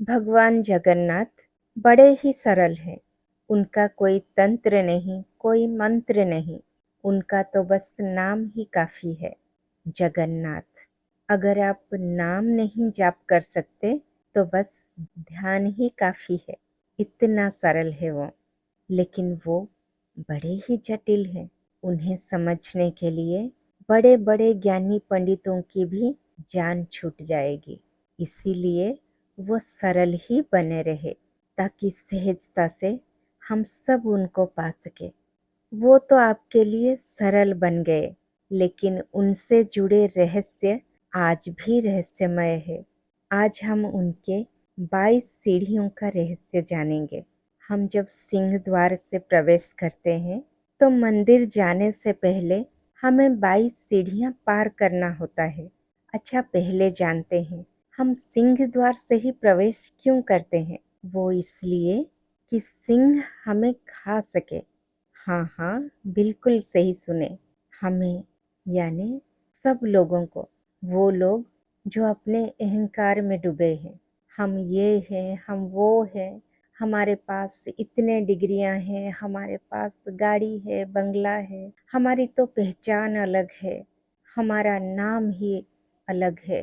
भगवान जगन्नाथ बड़े ही सरल हैं। उनका कोई तंत्र नहीं, कोई मंत्र नहीं। उनका तो बस नाम ही काफ़ी है, जगन्नाथ। अगर आप नाम नहीं जाप कर सकते तो बस ध्यान ही काफ़ी है। इतना सरल है वो। लेकिन वो बड़े ही जटिल हैं। उन्हें समझने के लिए बड़े बड़े ज्ञानी पंडितों की भी जान छूट जाएगी। इसीलिए वो सरल ही बने रहे, ताकि सहजता से हम सब उनको पा सके। वो तो आपके लिए सरल बन गए, लेकिन उनसे जुड़े रहस्य आज भी रहस्यमय है। आज हम उनके 22 सीढ़ियों का रहस्य जानेंगे। हम जब सिंह द्वार से प्रवेश करते हैं तो मंदिर जाने से पहले हमें 22 सीढ़ियां पार करना होता है। अच्छा, पहले जानते हैं हम सिंह द्वार से ही प्रवेश क्यों करते हैं। वो इसलिए कि सिंह हमें खा सके। हाँ हाँ, बिल्कुल सही सुने। हमें यानी सब लोगों को। वो लोग जो अपने अहंकार में डूबे हैं। हम ये हैं, हम वो हैं, हमारे पास इतने डिग्रियां हैं, हमारे पास गाड़ी है, बंगला है, हमारी तो पहचान अलग है, हमारा नाम ही अलग है।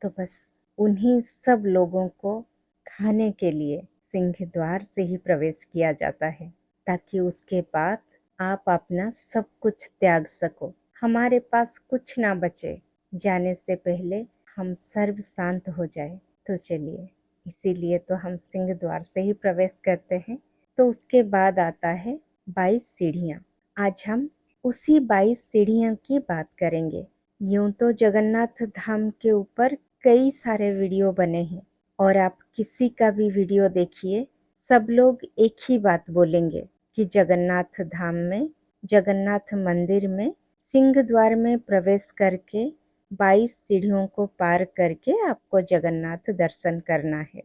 तो बस उन्हीं सब लोगों को खाने के लिए सिंह द्वार से ही प्रवेश किया जाता है, ताकि उसके बाद आप अपना सब कुछ त्याग सको, हमारे पास कुछ ना बचे। जाने से पहले हम सर्व शांत हो जाए। तो चलिए, इसीलिए तो हम सिंह द्वार से ही प्रवेश करते हैं। तो उसके बाद आता है 22 सीढ़ियाँ। आज हम उसी 22 सीढ़ियों की बात करेंगे। यूं तो जगन्नाथ धाम के ऊपर कई सारे वीडियो बने हैं, और आप किसी का भी वीडियो देखिए, सब लोग एक ही बात बोलेंगे कि जगन्नाथ धाम में, जगन्नाथ मंदिर में सिंह द्वार में प्रवेश करके 22 सीढ़ियों को पार करके आपको जगन्नाथ दर्शन करना है।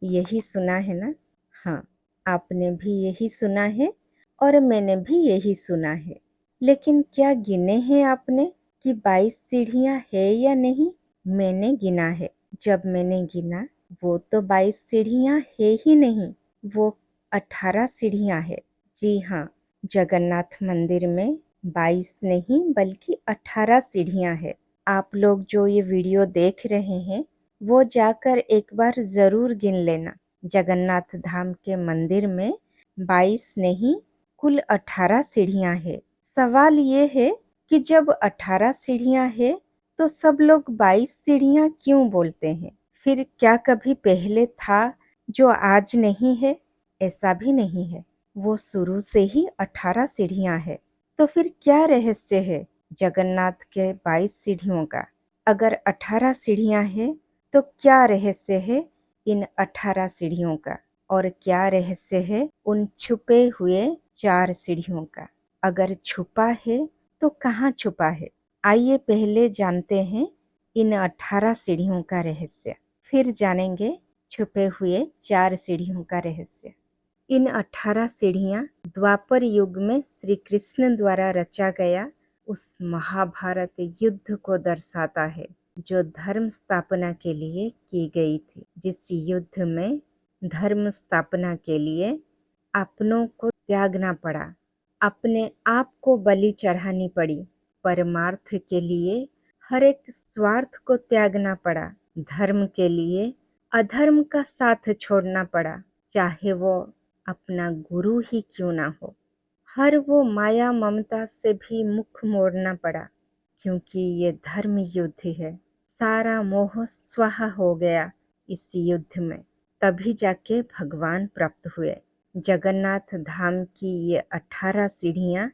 यही सुना है ना? हाँ, आपने भी यही सुना है और मैंने भी यही सुना है। लेकिन क्या गिने हैं आपने कि 22 सीढ़ियां है या नहीं? मैंने गिना है। जब मैंने गिना, वो तो 22 सीढ़ियां है ही नहीं, वो 18 सीढ़ियां है। जी हाँ, जगन्नाथ मंदिर में 22 नहीं बल्कि 18 सीढ़ियां है। आप लोग जो ये वीडियो देख रहे हैं, वो जाकर एक बार जरूर गिन लेना। जगन्नाथ धाम के मंदिर में 22 नहीं, कुल 18 सीढ़ियां है। सवाल ये है कि जब 18 सीढ़ियां है तो सब लोग 22 सीढ़ियां क्यों बोलते हैं? फिर क्या कभी पहले था जो आज नहीं है? ऐसा भी नहीं है। वो शुरू से ही 18 सीढ़ियां है। तो फिर क्या रहस्य है जगन्नाथ के 22 सीढ़ियों का? अगर 18 सीढ़ियां है तो क्या रहस्य है इन 18 सीढ़ियों का? और क्या रहस्य है उन छुपे हुए 4 सीढ़ियों का? अगर छुपा है तो कहाँ छुपा है? आइए पहले जानते हैं इन 18 सीढ़ियों का रहस्य, फिर जानेंगे छुपे हुए 4 सीढ़ियों का रहस्य। इन 18 सीढ़ियां द्वापर युग में श्री कृष्ण द्वारा रचा गया उस महाभारत युद्ध को दर्शाता है, जो धर्म स्थापना के लिए की गई थी। जिस युद्ध में धर्म स्थापना के लिए अपनों को त्यागना पड़ा, अपने आप को बलि चढ़ानी पड़ी, परमार्थ के लिए हर एक स्वार्थ को त्यागना पड़ा, धर्म के लिए अधर्म का साथ छोड़ना पड़ा, चाहे वो अपना गुरु ही क्यों ना हो। हर वो माया ममता से भी मुख मोड़ना पड़ा, क्योंकि ये धर्म युद्ध है। सारा मोह स्वाहा हो गया इस युद्ध में, तभी जाके भगवान प्राप्त हुए। जगन्नाथ धाम की ये 18 सीढ़ियां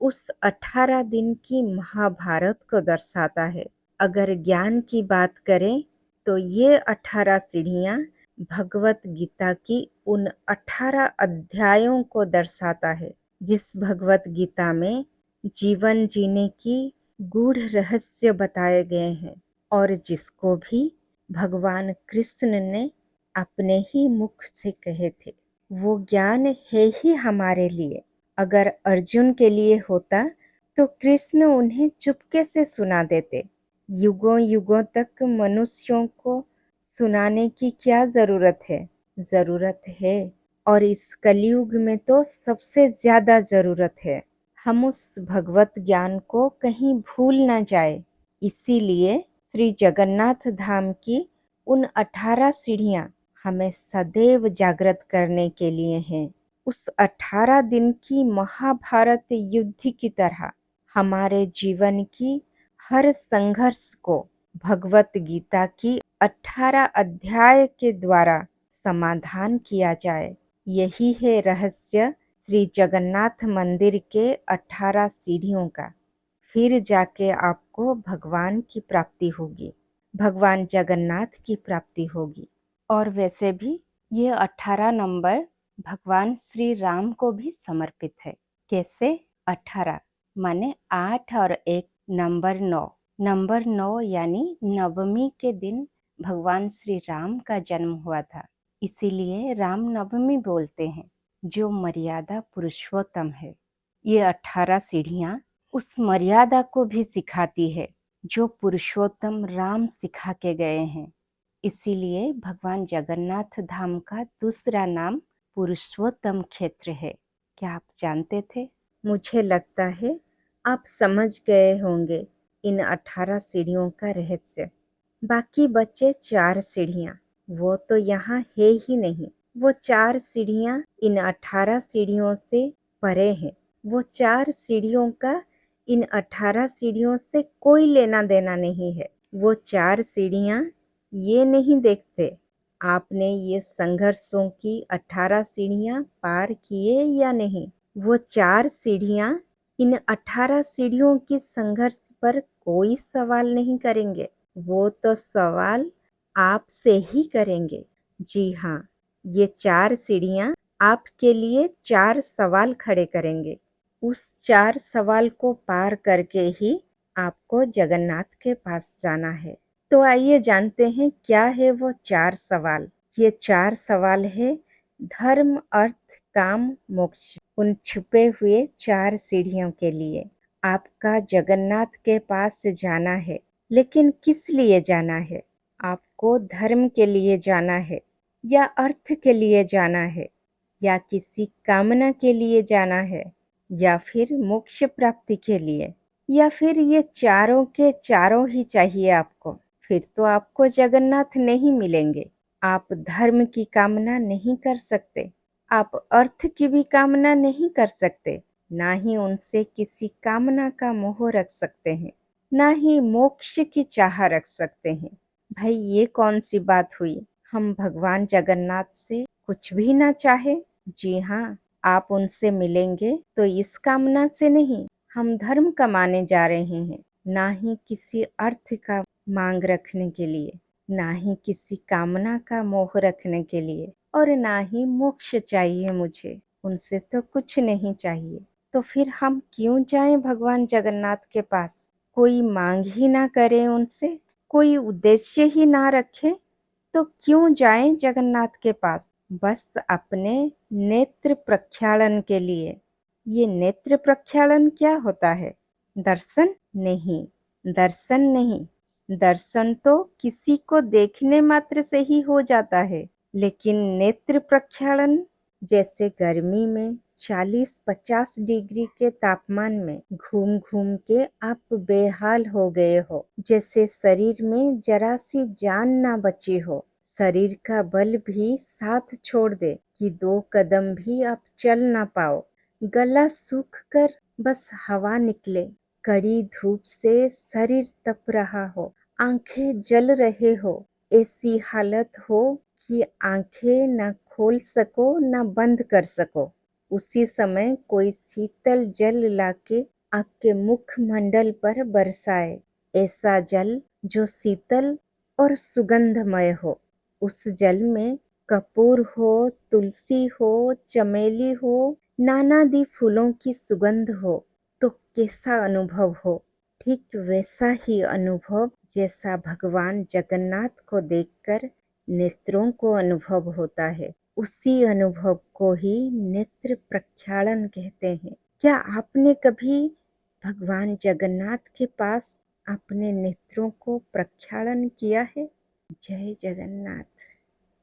उस 18 दिन की महाभारत को दर्शाता है। अगर ज्ञान की बात करें तो ये 18 सीढ़ियां भगवत गीता की उन 18 अध्यायों को दर्शाता है, जिस भगवत गीता में जीवन जीने की गूढ़ रहस्य बताए गए हैं, और जिसको भी भगवान कृष्ण ने अपने ही मुख से कहे थे। वो ज्ञान है ही हमारे लिए। अगर अर्जुन के लिए होता तो कृष्ण उन्हें चुपके से सुना देते। युगों युगों तक मनुष्यों को सुनाने की क्या जरूरत है? जरूरत है, और इस कलयुग में तो सबसे ज्यादा जरूरत है। हम उस भगवत ज्ञान को कहीं भूल न जाए। इसीलिए श्री जगन्नाथ धाम की उन 18 सीढ़ियां हमें सदैव जागृत करने के लिए हैं। उस 18 दिन की महाभारत युद्ध की तरह हमारे जीवन की हर संघर्ष को भगवत गीता की 18 अध्याय के द्वारा समाधान किया जाए। यही है रहस्य श्री जगन्नाथ मंदिर के 18 सीढ़ियों का। फिर जाके आपको भगवान की प्राप्ति होगी, भगवान जगन्नाथ की प्राप्ति होगी। और वैसे भी ये 18 नंबर भगवान श्री राम को भी समर्पित है। कैसे? 18 माने 8 और 1 नंबर 9। नंबर 9 यानी नवमी के दिन भगवान श्री राम का जन्म हुआ था, इसीलिए राम नवमी बोलते हैं, जो मर्यादा पुरुषोत्तम है। ये 18 सीढ़ियां उस मर्यादा को भी सिखाती है जो पुरुषोत्तम राम सिखा के गए हैं। इसीलिए भगवान जगन्नाथ धाम का दूसरा नाम पुरुषोत्तम क्षेत्र है। क्या आप जानते थे? मुझे लगता है आप समझ गए होंगे इन 18 सीढ़ियों का रहस्य। बाकी बचे 4 सीढ़ियां, वो तो यहाँ है ही नहीं। वो 4 सीढ़ियां इन 18 सीढ़ियों से परे हैं। वो 4 सीढ़ियों का इन 18 सीढ़ियों से कोई लेना देना नहीं है। वो 4 सीढ़ियां ये नहीं देखते आपने ये संघर्षों की 18 सीढ़ियां पार किए या नहीं। वो 4 सीढ़ियां इन 18 सीढ़ियों की संघर्ष पर कोई सवाल नहीं करेंगे। वो तो सवाल आपसे ही करेंगे। जी हाँ, ये 4 सीढ़ियां आपके लिए 4 सवाल खड़े करेंगे। उस 4 सवाल को पार करके ही आपको जगन्नाथ के पास जाना है। तो आइए जानते हैं क्या है वो 4 सवाल। ये 4 सवाल है धर्म, अर्थ, काम, मोक्ष। उन छुपे हुए 4 सीढ़ियों के लिए आपका जगन्नाथ के पास जाना है। लेकिन किस लिए जाना है? आपको धर्म के लिए जाना है, या अर्थ के लिए जाना है, या किसी कामना के लिए जाना है, या फिर मोक्ष प्राप्ति के लिए, या फिर ये चारों के चारों ही चाहिए आपको? फिर तो आपको जगन्नाथ नहीं मिलेंगे। आप धर्म की कामना नहीं कर सकते, आप अर्थ की भी कामना नहीं कर सकते, ना ही उनसे किसी कामना का मोह रख सकते हैं, ना ही मोक्ष की चाह रख सकते हैं। भाई ये कौन सी बात हुई? हम भगवान जगन्नाथ से कुछ भी ना चाहे? जी हाँ, आप उनसे मिलेंगे तो इस कामना से नहीं, हम धर्म कमाने जा रहे हैं, ना ही किसी अर्थ का मांग रखने के लिए, ना ही किसी कामना का मोह रखने के लिए, और ना ही मोक्ष चाहिए मुझे। उनसे तो कुछ नहीं चाहिए। तो फिर हम क्यों जाएं भगवान जगन्नाथ के पास? कोई मांग ही ना करे उनसे, कोई उद्देश्य ही ना रखे, तो क्यों जाएं जगन्नाथ के पास? बस अपने नेत्र प्रक्षालन के लिए। ये नेत्र प्रक्षालन क्या होता है? दर्शन नहीं, दर्शन नहीं। दर्शन तो किसी को देखने मात्र से ही हो जाता है, लेकिन नेत्र प्रक्षालन, जैसे गर्मी में 40-50 डिग्री के तापमान में घूम घूम के आप बेहाल हो गए हो, जैसे शरीर में जरा सी जान ना बची हो, शरीर का बल भी साथ छोड़ दे कि 2 कदम भी आप चल ना पाओ, गला सूख कर बस हवा निकले, कड़ी धूप से शरीर तप रहा हो, आंखें जल रहे हो, ऐसी हालत हो कि आंखें ना खोल सको ना बंद कर सको। उसी समय कोई शीतल जल लाके आपके मुख मंडल पर बरसाए, ऐसा जल जो शीतल और सुगंधमय हो। उस जल में कपूर हो, तुलसी हो, चमेली हो, नानादि फूलों की सुगंध हो, तो कैसा अनुभव हो? ठीक वैसा ही अनुभव जैसा भगवान जगन्नाथ को देखकर नेत्रों को अनुभव होता है, उसी अनुभव को ही नेत्र प्रक्षालन कहते हैं। क्या आपने कभी भगवान जगन्नाथ के पास अपने नेत्रों को प्रक्षालन किया है? जय जगन्नाथ,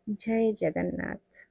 जय जगन्नाथ।